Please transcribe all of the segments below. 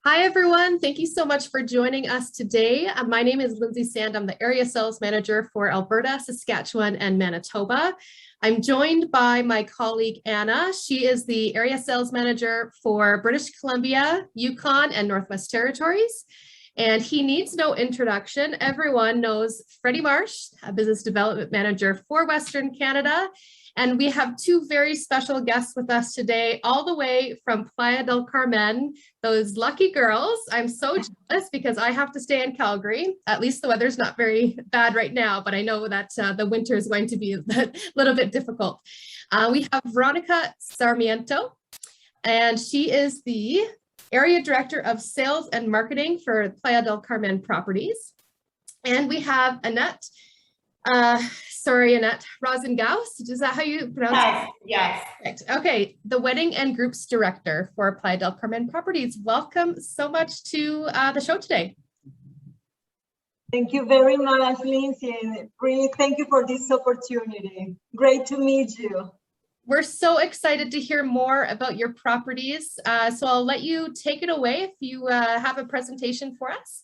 Hi, everyone. Thank you so much for joining us today. My name is Lindsay Sand. I'm the Area Sales Manager for Alberta, Saskatchewan, and Manitoba. I'm joined by my colleague, Anna. She is the Area Sales Manager for British Columbia, Yukon, and Northwest Territories. And he needs no introduction. Everyone knows Freddie Marsh, a Business Development Manager for Western Canada. And we have two very special guests with us today, all the way from Playa del Carmen, those lucky girls. I'm so jealous because I have to stay in Calgary. At least the weather's not very bad right now, but I know that the winter is going to be a little bit difficult. We have Veronica Sarmiento, and she is the Area Director of Sales and Marketing for Playa del Carmen Properties. And we have Anat. Anat Rosengaus, is that how you pronounce it? Yes. Right. Okay, the Wedding and Groups Director for Playa del Carmen Properties. Welcome so much to the show today. Thank you very much, Lindsay, and really thank you for this opportunity. Great to meet you. We're so excited to hear more about your properties. So I'll let you take it away if you have a presentation for us.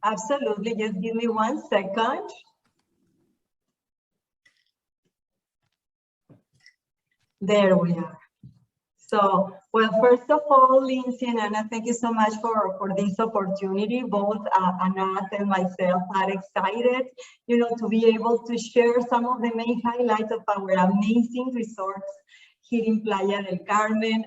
Absolutely, just give me 1 second. There we are. So, well, first of all, Lindsay and Anna, thank you so much for this opportunity. Both Anat and myself are excited, to be able to share some of the main highlights of our amazing resorts here in Playa del Carmen.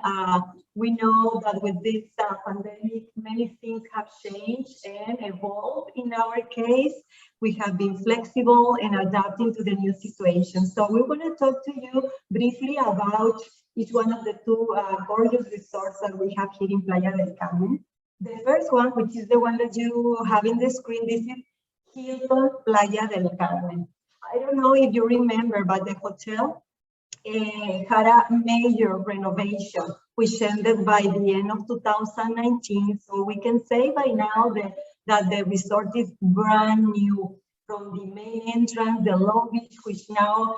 We know that with this pandemic, many things have changed and evolved. In our case, we have been flexible and adapting to the new situation. So we want to talk to you briefly about each one of the two gorgeous resorts that we have here in Playa del Carmen. The first one, which is the one that you have in the screen, this is Hilton Playa del Carmen. I don't know if you remember, but the hotel had a major renovation, which ended by the end of 2019. So we can say by now that the resort is brand new, from the main entrance, the lobby, which now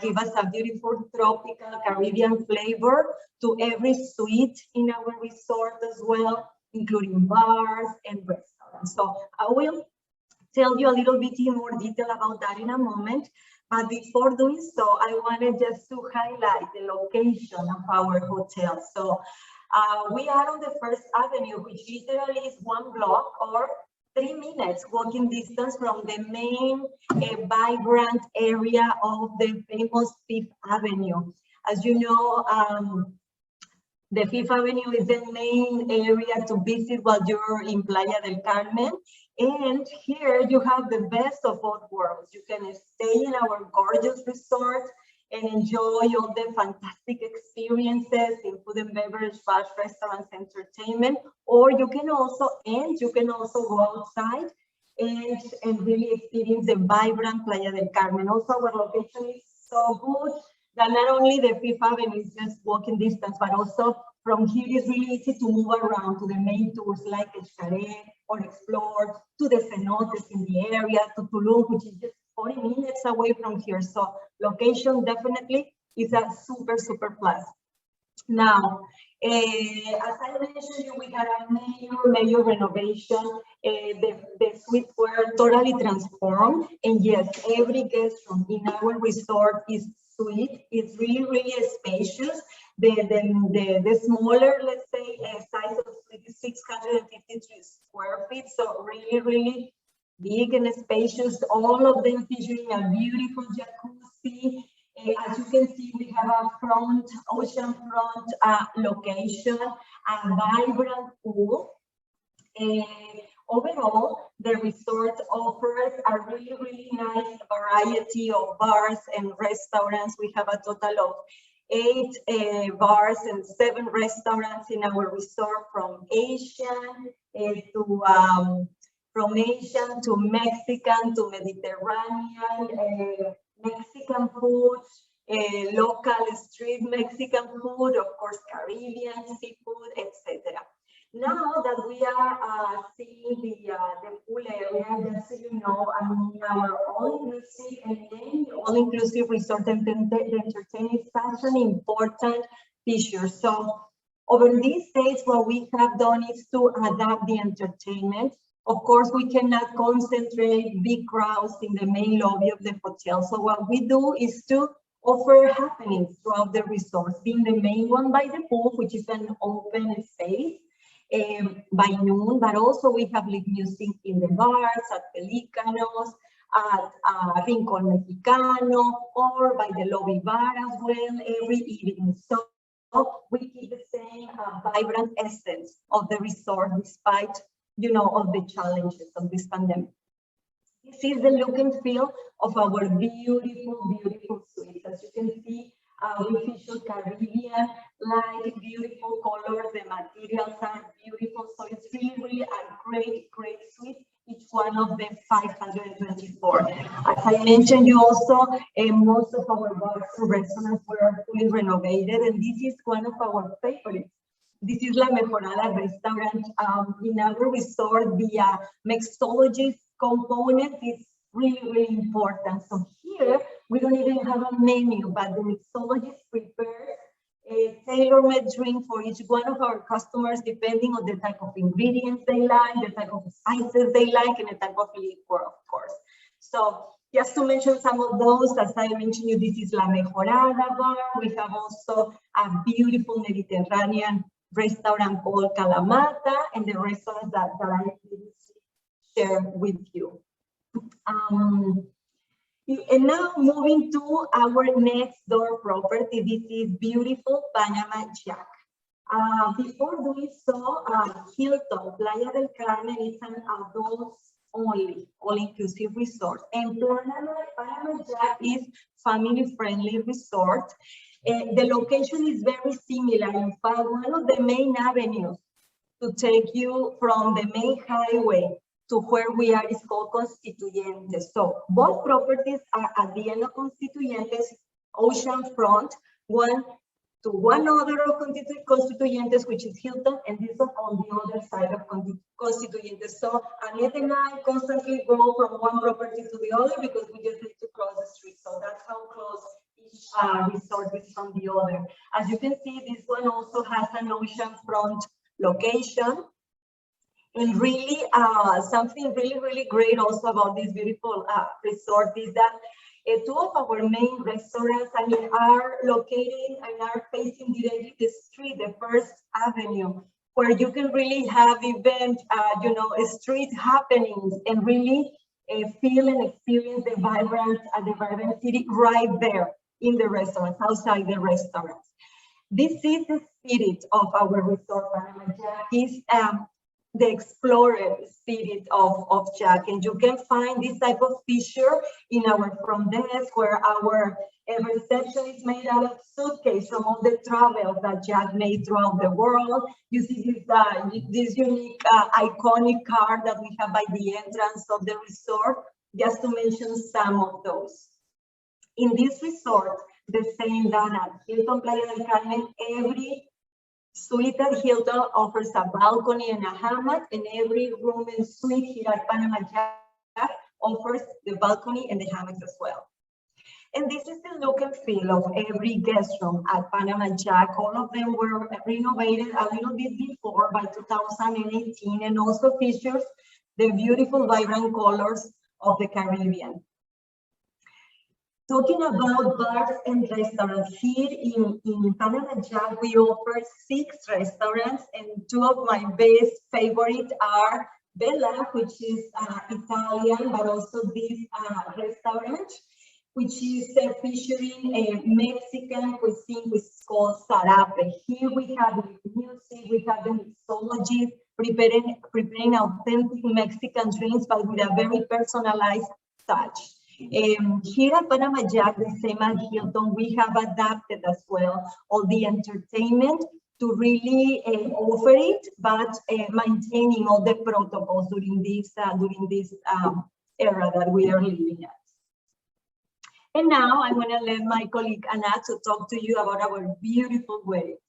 give us a beautiful tropical Caribbean flavor to every suite in our resort as well, including bars and restaurants. So I will tell you a little bit in more detail about that in a moment. But before doing so, I wanted just to highlight the location of our hotel. So we are on the First Avenue, which literally is 1 block or 3 minutes walking distance from the main vibrant area of the famous Fifth Avenue. As you know, the Fifth Avenue is the main area to visit while you're in Playa del Carmen. And here you have the best of both worlds. You can stay in our gorgeous resort and enjoy all the fantastic experiences in food and beverage, bars, restaurants, entertainment, or you can also go outside and really experience the vibrant Playa del Carmen. Also, our location is so good that not only the Fifth Avenue is just walking distance, but also from here it's really easy to move around to the main tours like Xcaret or Explore, to the cenotes in the area, to Tulum, which is just 40 minutes away from here. So location definitely is a super, super plus. Now, as I mentioned, we had a major renovation. The suites were totally transformed. And yes, every guest room in our resort is suite. It's really spacious. The smaller, let's say, size of suite is 653 square feet. So really big and spacious. All of them featuring a beautiful jacuzzi. As you can see, we have a oceanfront location, a vibrant pool. Overall, the resort offers a really nice variety of bars and restaurants. We have a total of 8 bars and 7 restaurants in our resort, from Asian to Mexican to Mediterranean, Mexican food, local street Mexican food, of course, Caribbean seafood, etc. Now that we are seeing the pool area, just so you know, our all-inclusive resort and entertainment is such an important feature. So Over these days, what we have done is to adapt the entertainment. Of course, we cannot concentrate big crowds in the main lobby of the hotel. So what we do is to offer happenings throughout the resort, being the main one by the pool, which is an open space by noon, but also we have live music in the bars, at Pelícanos, at Rincón Mexicano, or by the lobby bar as well every evening. So we keep the same vibrant essence of the resort despite, you know, all the challenges of this pandemic. This is the look and feel of our beautiful, beautiful suites. As you can see, we feature Caribbean, light, beautiful colors. The materials are beautiful. So it's really, really a great, great suite. Each one of the 524. As I mentioned, you also, most of our bars and restaurants were fully renovated, and this is one of our favorites. This is La Mejorada restaurant in our resort. The mixologist component is really, really important. So here, we don't even have a menu, but the mixologist prepares a tailor-made drink for each one of our customers, depending on the type of ingredients they like, the type of spices they like, and the type of liquor, of course. So just to mention some of those, as I mentioned you, this is La Mejorada bar. We have also a beautiful Mediterranean restaurant called Kalamata, and the restaurants that I share with you. And now moving to our next door property, this is beautiful Panama Jack. Before doing so, Hilton, Playa del Carmen is an adults only, all-inclusive resort. And Panama Jack is family-friendly resort. The location is very similar. In fact, one of the main avenues to take you from the main highway to where we are is called Constituyentes. So both properties are at the end of Constituyentes, ocean front, one to one other of Constituyentes, which is Hilton, and this one on the other side of Constituyentes. So Annette and I constantly go from one property to the other because we just need to cross the street. So that's how close each resort is from the other. As you can see, this one also has an ocean front location. And really, something really, really great also about this beautiful resort is that two of our main restaurants, I mean, are located and are facing directly the street, the First Avenue, where you can really have event, you know, street happenings and really feel and experience the vibrant city right there in the restaurants, outside the restaurants. This is the spirit of our resort, Panama Jack. Is the explorer spirit of Jack, and you can find this type of feature in our front desk, where our reception is made out of suitcase from all the travels that Jack made throughout the world. You see this unique iconic card that we have by the entrance of the resort, just to mention some of those. In this resort, the same that at Hilton Playa del Carmen, every suite at Hilton offers a balcony and a hammock, and every room and suite here at Panama Jack offers the balcony and the hammocks as well. And this is the look and feel of every guest room at Panama Jack. All of them were renovated a little bit before, by 2018, and also features the beautiful vibrant colors of the Caribbean. Talking about bars and restaurants, here in Panama Jack, we offer 6 restaurants, and 2 of my best favorites are Bella, which is Italian, but also this restaurant, which is featuring a Mexican cuisine, which is called Zarape. Here we have music, we have the mixology, preparing authentic Mexican drinks, but with a very personalized touch. Here at Panama Jack, the same as Hilton, we have adapted as well all the entertainment to really offer it, but maintaining all the protocols during this era that we are living at. And now I'm going to let my colleague Anat to talk to you about our beautiful waves.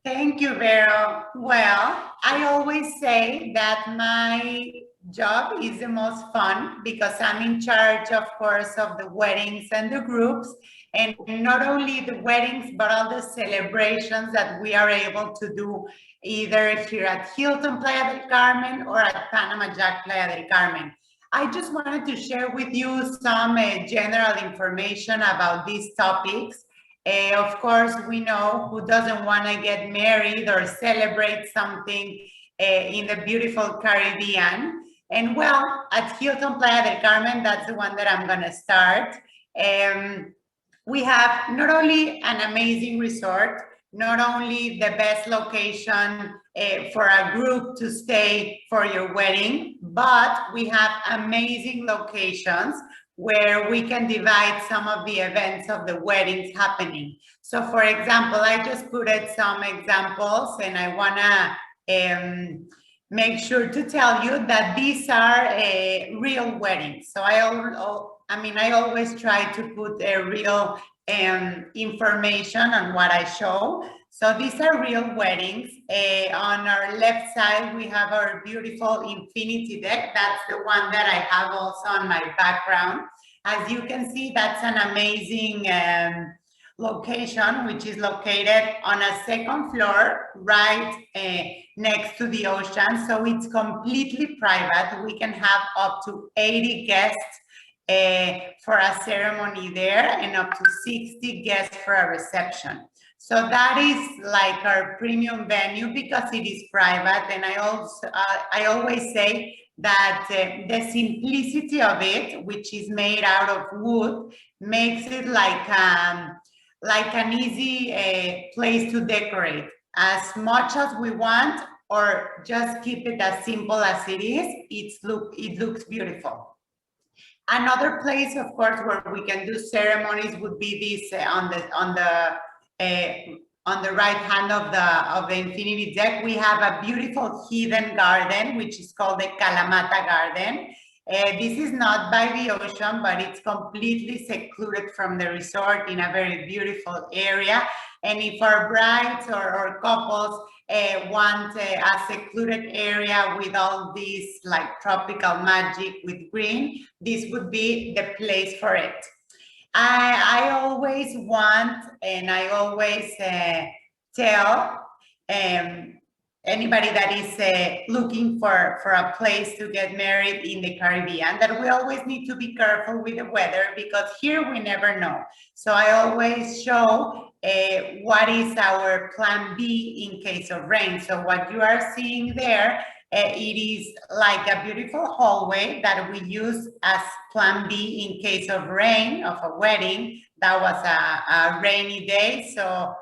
Thank you, Vero. Well, I always say that my job is the most fun because I'm in charge, of course, of the weddings and the groups, and not only the weddings, but all the celebrations that we are able to do either here at Hilton Playa del Carmen or at Panama Jack Playa del Carmen. I just wanted to share with you some general information about these topics. Of course, we know who doesn't want to get married or celebrate something in the beautiful Caribbean. And well, at Hilton Playa del Carmen, that's the one that I'm going to start. We have not only an amazing resort, not only the best location for a group to stay for your wedding, but we have amazing locations where we can divide some of the events of the weddings happening. So for example, I just put some examples, and I wanna make sure to tell you that these are real weddings. So I always try to put a real information on what I show. So these are real weddings. On our left side, we have our beautiful infinity deck. That's the one that I have also on my background. As you can see, that's an amazing location, which is located on a second floor, right next to the ocean. So it's completely private. We can have up to 80 guests for a ceremony there, and up to 60 guests for a reception. So that is like our premium venue because it is private. And I always say that the simplicity of it, which is made out of wood, makes it like an easy place to decorate as much as we want, or just keep it as simple as it is. It looks beautiful. Another place, of course, where we can do ceremonies would be this on the right hand of the infinity deck. We have a beautiful hidden garden, which is called the Kalamata Garden. This is not by the ocean, but it's completely secluded from the resort in a very beautiful area. And if our brides or couples want a secluded area with all these like tropical magic with green, this would be the place for it. I always want, and I always tell anybody that is looking for a place to get married in the Caribbean that we always need to be careful with the weather, because here we never know. So I always show what is our plan B in case of rain. So what you are seeing there, it is like a beautiful hallway that we use as plan B in case of rain, of a wedding. That was a rainy day. So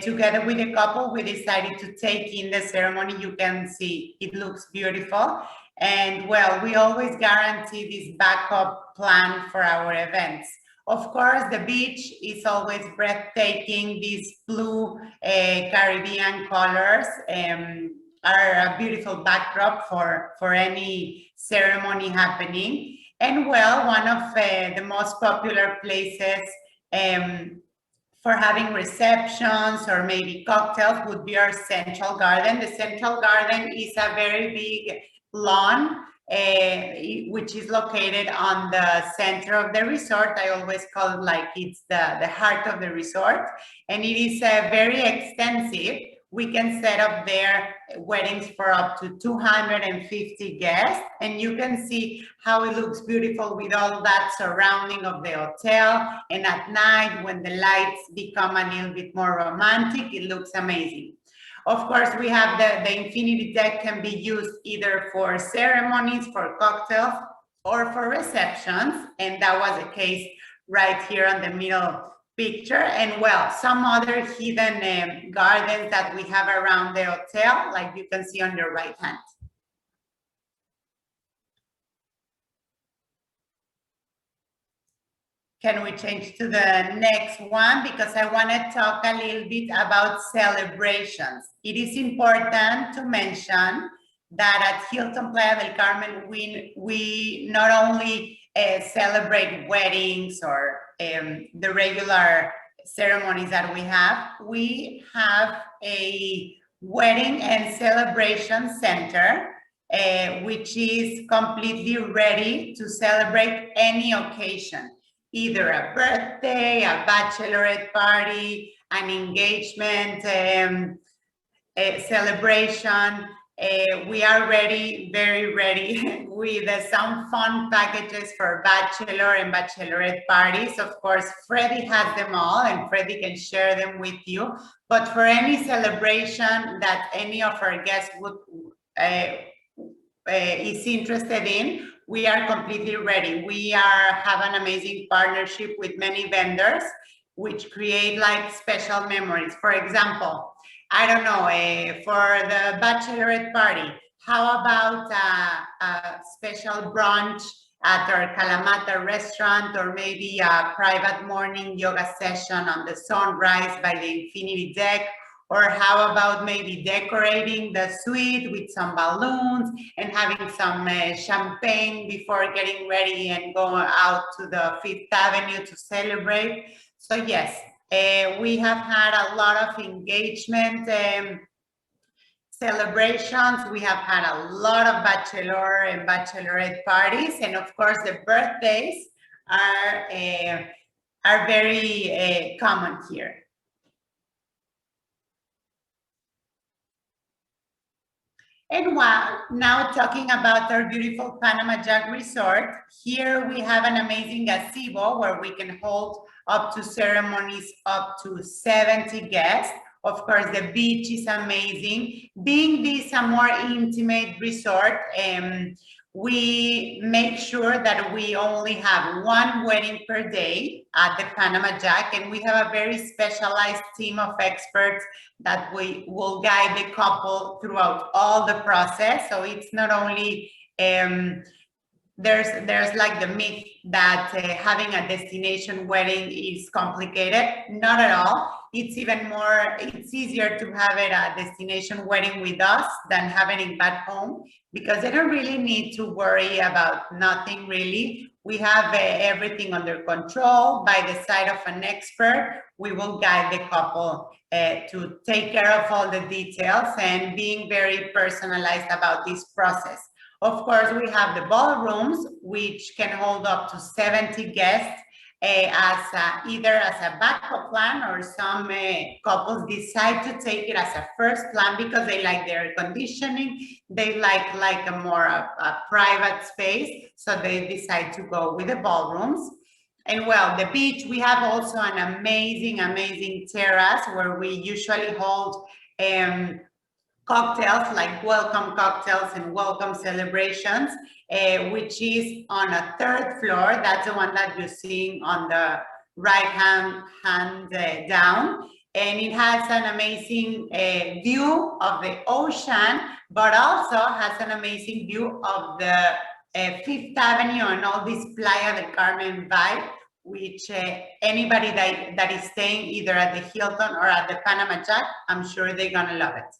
together with the couple, we decided to take in the ceremony. You can see it looks beautiful. And well, we always guarantee this backup plan for our events. Of course, the beach is always breathtaking. These blue Caribbean colors are a beautiful backdrop for any ceremony happening. And well, one of the most popular places for having receptions or maybe cocktails would be our central garden. The central garden is a very big lawn, which is located on the center of the resort. I always call it like it's the heart of the resort, and it is very extensive. We can set up there weddings for up to 250 guests, and you can see how it looks beautiful with all that surrounding of the hotel. And at night, when the lights become a little bit more romantic, it looks amazing. Of course, we have the infinity deck can be used either for ceremonies, for cocktails, or for receptions, and that was the case right here on the middle picture. And well, some other hidden gardens that we have around the hotel, like you can see on your right hand. Can we change to the next one? Because I want to talk a little bit about celebrations. It is important to mention that at Hilton Playa del Carmen, we not only celebrate weddings or the regular ceremonies that we have a wedding and celebration center which is completely ready to celebrate any occasion, either a birthday, a bachelorette party, an engagement, a celebration. We are ready, very ready with some fun packages for bachelor and bachelorette parties. Of course, Freddie has them all and Freddie can share them with you. But for any celebration that any of our guests would is interested in, we are completely ready. We have an amazing partnership with many vendors, which create like special memories. For example, I don't know, for the bachelorette party, how about a special brunch at our Kalamata restaurant, or maybe a private morning yoga session on the sunrise by the infinity deck? Or how about maybe decorating the suite with some balloons and having some champagne before getting ready and going out to the Fifth Avenue to celebrate? So yes, we have had a lot of engagement celebrations. We have had a lot of bachelor and bachelorette parties, and of course the birthdays are very common here. And while now talking about our beautiful Panama Jack Resort, here we have an amazing gazebo where we can hold up to ceremonies up to 70 guests. Of course, the beach is amazing. Being this a more intimate resort, we make sure that we only have one wedding per day at the Panama Jack, and we have a very specialized team of experts that we will guide the couple throughout all the process. So it's not only there's like the myth that having a destination wedding is complicated. Not at all. It's even more, it's easier to have it a destination wedding with us than having it back home, because they don't really need to worry about nothing really. We have everything under control by the side of an expert. We will guide the couple to take care of all the details and being very personalized about this process. Of course, we have the ballrooms, which can hold up to 70 guests either as a backup plan, or some couples decide to take it as a first plan because they like the air conditioning, they like a more a private space, so they decide to go with the ballrooms. And well, the beach, we have also an amazing terrace where we usually hold cocktails, like welcome cocktails and welcome celebrations, which is on a third floor. That's the one that you're seeing on the right hand down. And it has an amazing view of the ocean, but also has an amazing view of the Fifth Avenue and all this Playa del Carmen vibe, which anybody that is staying either at the Hilton or at the Panama Jack, I'm sure they're gonna love it.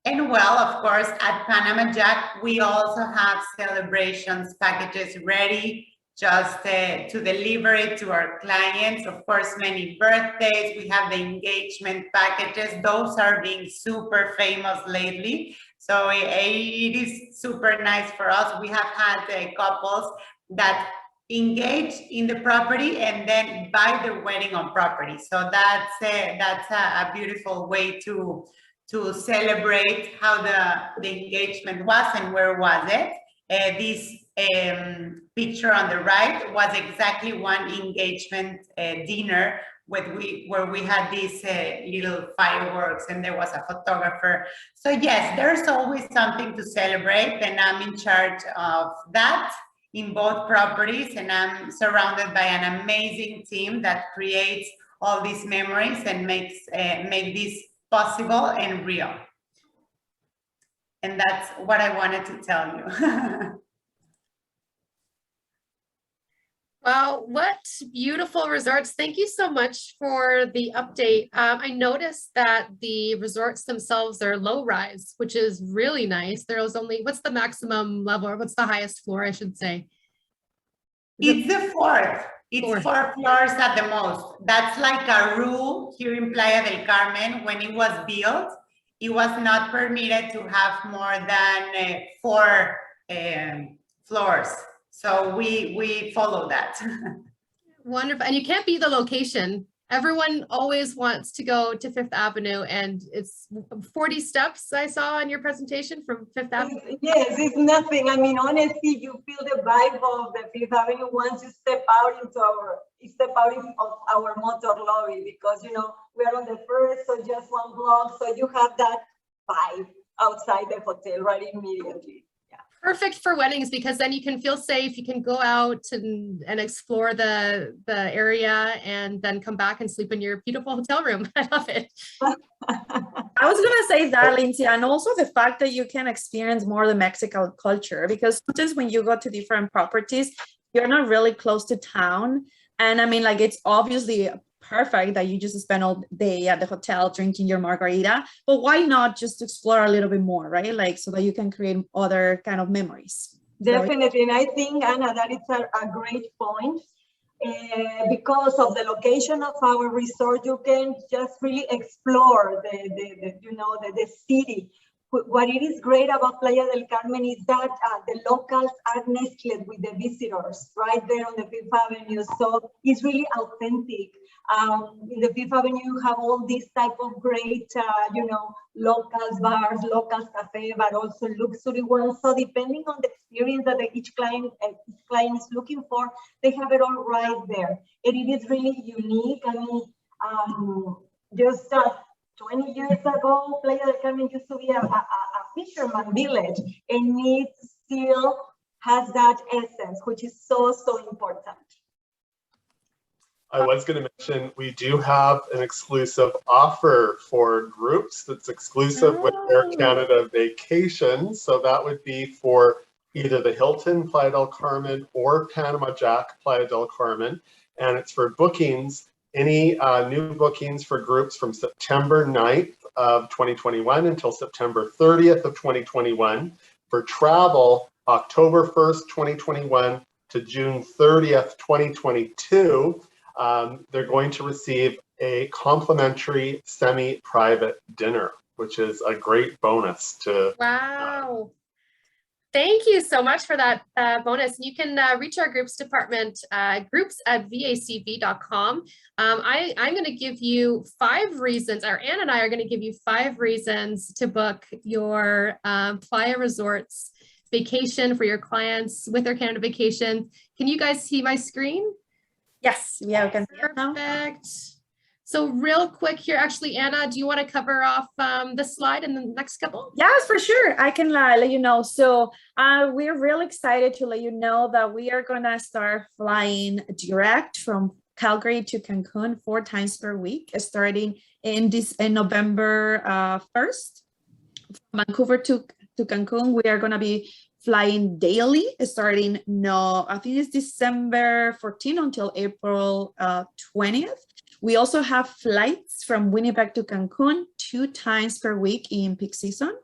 And well, of course, at Panama Jack, we also have celebrations packages ready just to deliver it to our clients. Of course, many birthdays. We have the engagement packages. Those are being super famous lately. So it is super nice for us. We have had couples that engage in the property and then buy the wedding on property. So that's a beautiful way to celebrate how the engagement was and where was it. This picture on the right was exactly one engagement dinner where we had these little fireworks and there was a photographer. So yes, there's always something to celebrate, and I'm in charge of that in both properties, and I'm surrounded by an amazing team that creates all these memories and make this possible and real. And that's what I wanted to tell you. Wow, what beautiful resorts. Thank you so much for the update. I noticed that the resorts themselves are low rise, which is really nice. There was only, what's the maximum level, or what's the highest floor, I should say? It's the fourth. It's 4 floors at the most. That's like a rule here in Playa del Carmen. When it was built, it was not permitted to have more than 4 floors. So we follow that. Wonderful. And you can't beat the location. Everyone always wants to go to Fifth Avenue, and it's 40 steps I saw in your presentation from Fifth Avenue. Yes, it's nothing. I mean, honestly, you feel the vibe of the Fifth Avenue once you step out of our motor lobby, because you know we're on the first, so just 1 block, so you have that vibe outside the hotel right immediately. Perfect for weddings, because then you can feel safe. You can go out and explore the area and then come back and sleep in your beautiful hotel room. I love it. I was gonna say that, Lindsay, and also the fact that you can experience more the Mexican culture, because sometimes when you go to different properties, you're not really close to town. And I mean, like, it's obviously perfect that you just spend all day at the hotel drinking your margarita, but why not just explore a little bit more, right? Like, so that you can create other kind of memories. Definitely, and I think, Anna, that is a great point. Because of the location of our resort, you can just really explore the city. What it is great about Playa del Carmen is that the locals are nestled with the visitors right there on the Fifth Avenue. So it's really authentic. In the Fifth Avenue, you have all these type of great, locals bars, locals cafe, but also luxury ones. So depending on the experience that each client is looking for, they have it all right there. And it is really unique. I mean, just 20 years ago, Playa del Carmen used to be a fisherman village, and it still has that essence, which is so, so important. I was going to mention, we do have an exclusive offer for groups that's exclusive with Air Canada Vacations. So that would be for either the Hilton Playa del Carmen or Panama Jack Playa del Carmen. And it's for bookings, any new bookings for groups from September 9th of 2021 until September 30th of 2021. For travel, October 1st, 2021 to June 30th, 2022. They're going to receive a complimentary semi-private dinner, which is a great bonus to. Wow. Thank you so much for that bonus. You can reach our groups department, groups@vacv.com. I'm going to give you 5 reasons, or Ann and I are going to give you 5 reasons to book your Playa Resorts vacation for your clients with Air Canada Vacation. Can you guys see my screen? Yes, yeah, we can see it now. Perfect. So real quick here, actually, Anna, do you want to cover off this slide in the next couple? Yes, for sure. I can let you know. So we're really excited to let you know that we are going to start flying direct from Calgary to Cancun 4 times per week, starting in November 1st. From Vancouver to Cancun, we are going to be flying daily, starting I think it's December 14th until April 20th. We also have flights from Winnipeg to Cancun 2 times per week in peak season.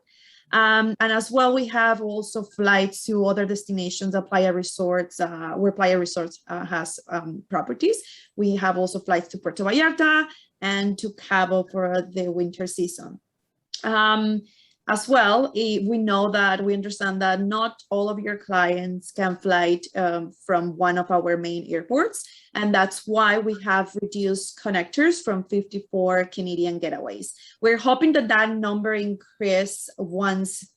And as well, we have also flights to other destinations at Playa Resorts, where Playa Resorts has properties. We have also flights to Puerto Vallarta and to Cabo for the winter season. As well, we understand that not all of your clients can fly from one of our main airports, and that's why we have reduced connectors from 54 Canadian getaways. We're hoping that that number increase once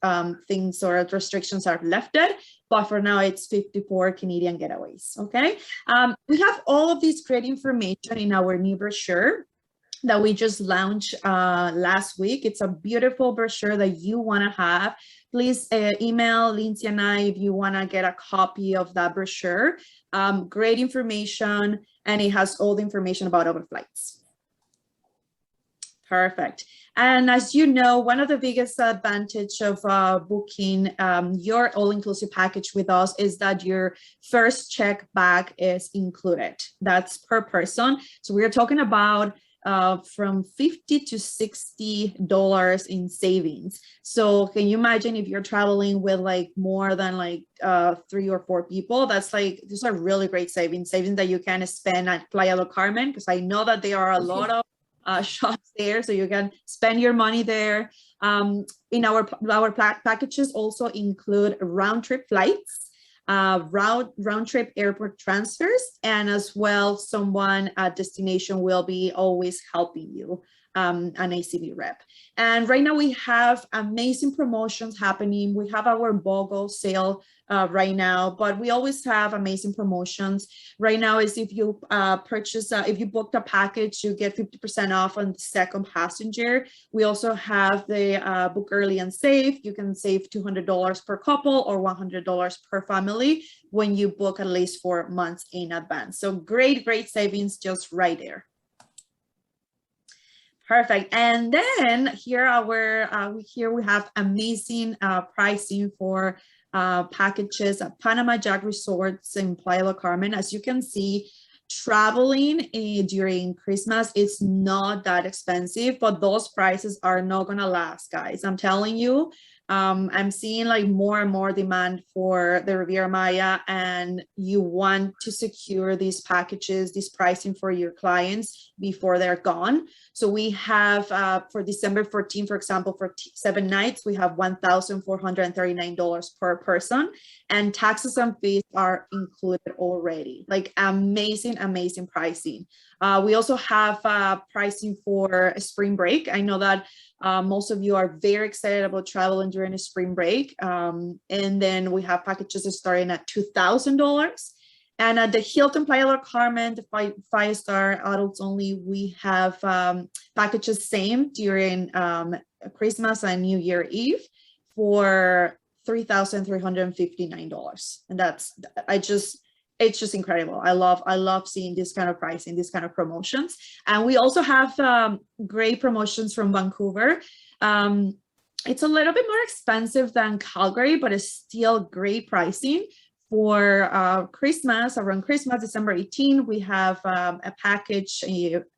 things or restrictions are lifted, but for now it's 54 Canadian getaways, okay? We have all of this great information in our new brochure that we just launched last week. It's a beautiful brochure that you want to have. Please email Lindsay and I if you want to get a copy of that brochure. Great information, and it has all the information about our flights. Perfect. And as you know, one of the biggest advantage of booking your all-inclusive package with us is that your first check bag is included. That's per person. So we're talking about from $50 to $60 in savings. So can you imagine if you're traveling with like more than like 3 or 4 people? That's like, these are really great savings that you can spend at Playa del Carmen, because I know that there are a lot of shops there, so you can spend your money there. In our packages also include round trip flights, round trip airport transfers, and as well, someone at destination will be always helping you, an ACB rep. And right now we have amazing promotions happening. We have our BOGO sale right now, but we always have amazing promotions. Right now is if you if you booked a package, you get 50% off on the second passenger. We also have the book early and save. You can save $200 per couple or $100 per family when you book at least 4 months in advance. So great savings just right there. Perfect. And then here we have amazing pricing for packages at Panama Jack Resorts in Playa del Carmen. As you can see, traveling during Christmas is not that expensive, but those prices are not gonna last, guys. I'm telling you. I'm seeing like more and more demand for the Riviera Maya, and you want to secure these packages, this pricing for your clients before they're gone. So we have for December 14, for example, for 7 nights, we have $1,439 per person, and taxes and fees are included already. Like amazing pricing. We also have pricing for a spring break. I know that most of you are very excited about traveling during a spring break. And then we have packages starting at $2,000. And at the Hilton Playa del Carmen, the five-star adults only, we have packages same during Christmas and New Year Eve for $3,359. And it's just incredible. I love seeing this kind of pricing, this kind of promotions. And we also have great promotions from Vancouver. It's a little bit more expensive than Calgary, but it's still great pricing. For Christmas, around Christmas, December 18, we have a package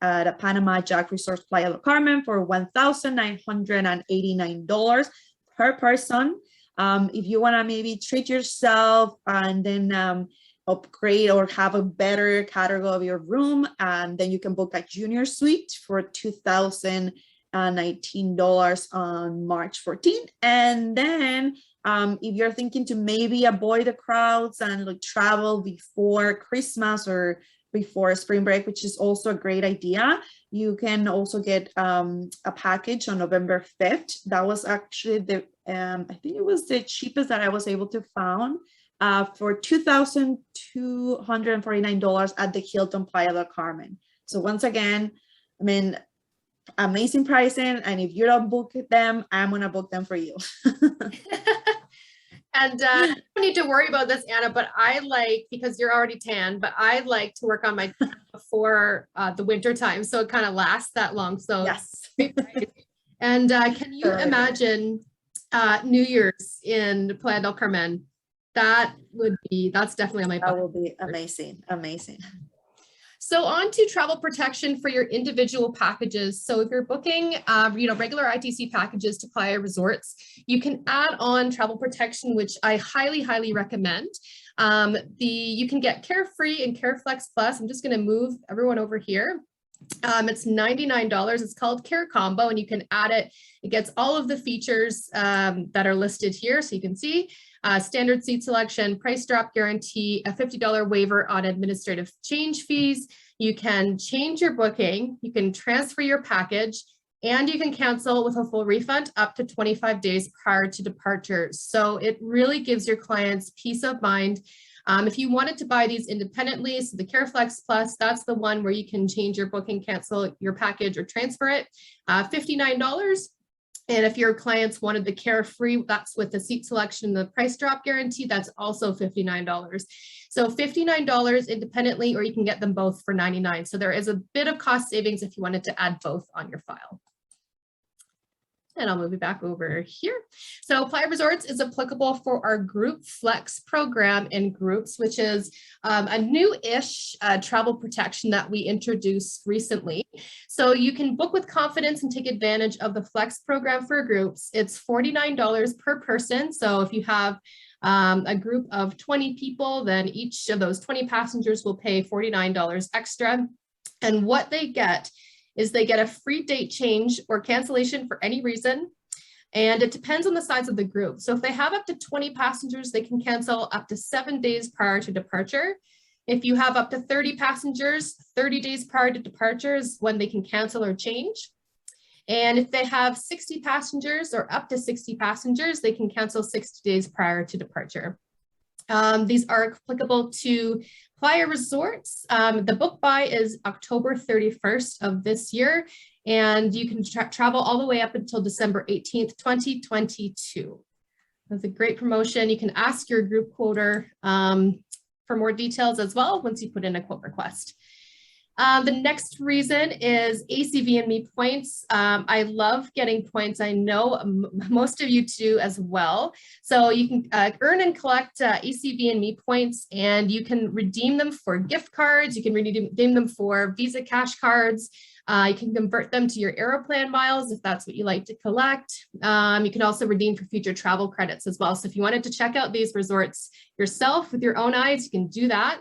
at a Panama Jack Resorts Playa del Carmen for $1,989 per person. If you want to maybe treat yourself and then upgrade or have a better category of your room, and then you can book a junior suite for $2,019 on March 14th. And then if you're thinking to maybe avoid the crowds and like travel before Christmas or before spring break, which is also a great idea, you can also get a package on November 5th. That was actually the I think it was the cheapest that I was able to find. For $2,249 at the Hilton Playa del Carmen. So once again, I mean, amazing pricing. And if you don't book them, I'm gonna book them for you. And you don't need to worry about this, Anna, but I like, because you're already tan, but I like to work on my tan before the winter time. So it kind of lasts that long. So yes. And can you imagine New Year's in Playa del Carmen? That's definitely on my bucket. That will be amazing. So on to travel protection for your individual packages. So if you're booking, regular ITC packages to Playa Resorts, you can add on travel protection, which I highly recommend. You can get Carefree and CareFlex Plus. I'm just going to move everyone over here. It's $99. It's called Care Combo, and you can add it. It gets all of the features that are listed here. So you can see standard seat selection, price drop guarantee, a $50 waiver on administrative change fees. You can change your booking, you can transfer your package, and you can cancel with a full refund up to 25 days prior to departure. So it really gives your clients peace of mind. If you wanted to buy these independently, so the CareFlex Plus, that's the one where you can change your booking, cancel your package, or transfer it, $59. And if your clients wanted the Carefree, that's with the seat selection, the price drop guarantee, that's also $59. So $59 independently, or you can get them both for $99. So there is a bit of cost savings if you wanted to add both on your file. And I'll move you back over here. So Playa Resorts is applicable for our group flex program in groups, which is a new-ish travel protection that we introduced recently. So you can book with confidence and take advantage of the flex program for groups. It's $49 per person. So if you have a group of 20 people, then each of those 20 passengers will pay $49 extra. And what they get is they get a free date change or cancellation for any reason. And it depends on the size of the group. So if they have up to 20 passengers, they can cancel up to 7 days prior to departure. If you have up to 30 passengers, 30 days prior to departure is when they can cancel or change. And if they have 60 passengers or up to 60 passengers, they can cancel 60 days prior to departure. These are applicable to Playa Resorts. The book buy is October 31st of this year, and you can travel all the way up until December 18th, 2022. That's a great promotion. You can ask your group quoter for more details as well once you put in a quote request. The next reason is ACV and me points. I love getting points. I know most of you do as well. So you can earn and collect ACV and me points, and you can redeem them for gift cards. You can redeem them for Visa cash cards. You can convert them to your Aeroplan miles if that's what you like to collect. You can also redeem for future travel credits as well. So if you wanted to check out these resorts yourself with your own eyes, you can do that.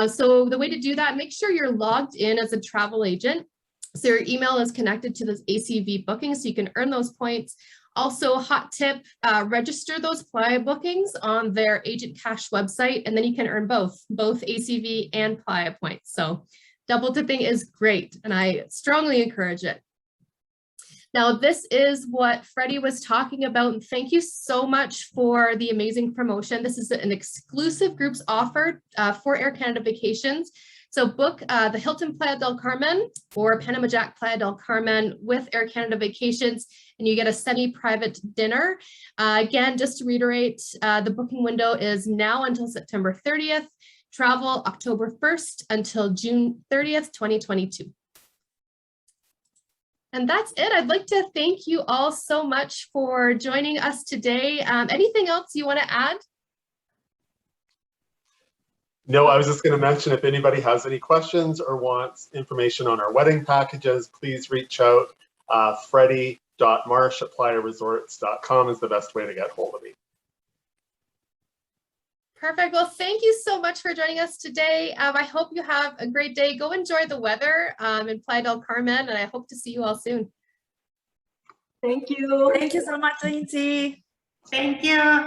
So the way to do that, make sure you're logged in as a travel agent. So your email is connected to this ACV booking so you can earn those points. Also, hot tip, register those Playa bookings on their Agent Cash website, and then you can earn both ACV and Playa points. So double dipping is great, and I strongly encourage it. Now, this is what Freddie was talking about. And thank you so much for the amazing promotion. This is an exclusive groups offer for Air Canada Vacations. So book the Hilton Playa del Carmen or Panama Jack Playa del Carmen with Air Canada Vacations, and you get a semi-private dinner. Again, just to reiterate, the booking window is now until September 30th, travel October 1st until June 30th, 2022. And that's it. I'd like to thank you all so much for joining us today. Anything else you want to add? No, I was just going to mention if anybody has any questions or wants information on our wedding packages, please reach out. Freddie.marsh@playaresorts.com is the best way to get hold of me. Perfect. Well, thank you so much for joining us today. I hope you have a great day. Go enjoy the weather in Playa del Carmen, and I hope to see you all soon. Thank you. Thank you so much, Lindsay. Thank you.